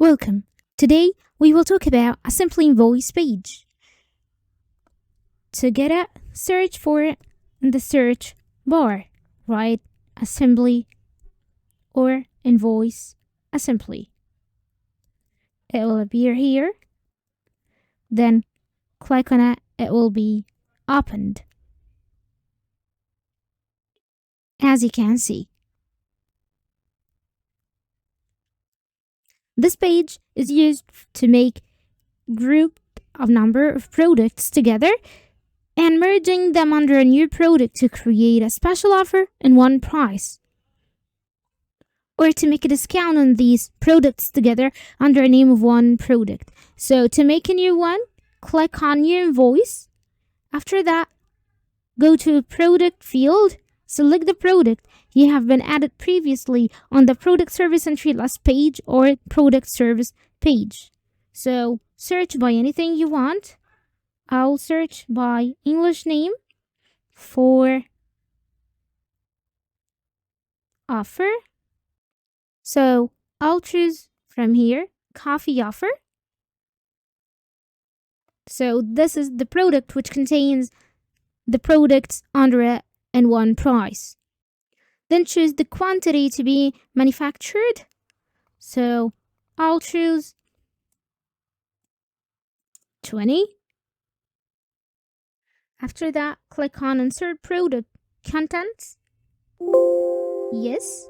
Welcome. Today we will talk about a simple invoice page. To get it, search for it in the search bar. Write assembly or invoice assembly. It will appear here. Then click on it. It will be opened. As you can see. This page is used to make group of number of products together and merging them under a new product to create a special offer in one price. Or to make a discount on these products together under a name of one product. So to make a new one, click on New Invoice. After that, go to Product field, select the product you have been added previously on the Product Service Entry List page or Product Service page. So search by anything you want. I'll search by English name for offer. So I'll choose from here coffee offer. So this is the product which contains the products under it in one price. Then choose the quantity to be manufactured. So I'll choose 20. After that, click on Insert Product Contents. Yes.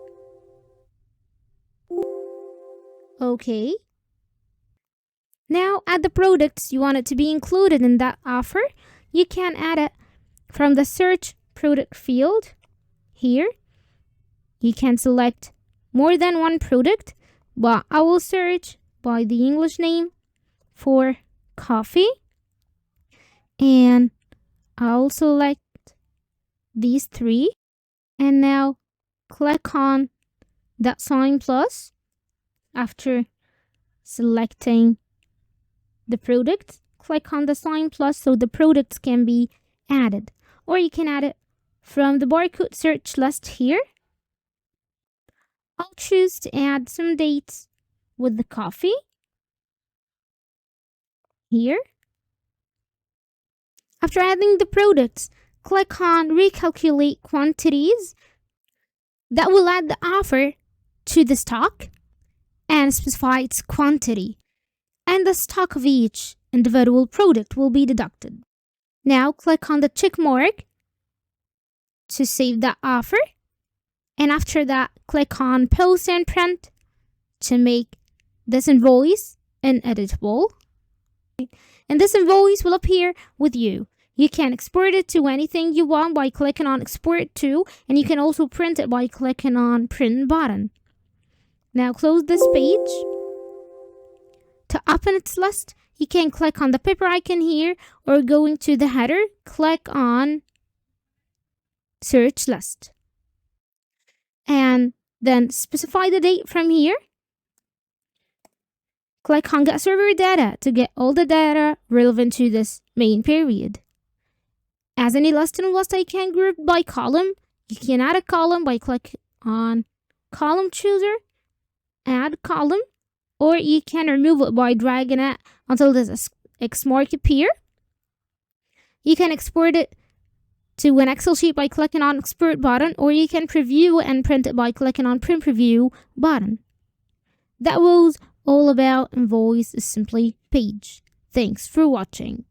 Okay. Now add the products you want it to be included in that offer. You can add it from the Search Product field here. You can select more than one product, but I will search by the English name for coffee. And I'll select these three. And now click on that sign plus after selecting the product. Click on the sign plus so the products can be added. Or you can add it from the barcode search list here. I'll choose to add some dates with the coffee here. After adding the products, click on Recalculate Quantities. That will add the offer to the stock and specify its quantity. And the stock of each individual product will be deducted. Now click on the check mark to save that offer. And after that, click on Post and Print to make this invoice ineditable. And this invoice will appear with you. You can export it to anything you want by clicking on Export To, and you can also print it by clicking on Print button. Now close this page. To open its list, you can click on the paper icon here, or going to the header, click on Search List. And then specify the date from here. Click on Get Server Data to get all the data relevant to this main period. As any list in Al-Wasta, you can group by column. You can add a column by clicking on Column Chooser, Add Column, or you can remove it by dragging it until this X mark appear. You can export it to an Excel sheet by clicking on Export button, or you can preview and print it by clicking on Print Preview button. That was all about Invoice Assembly page. Thanks for watching.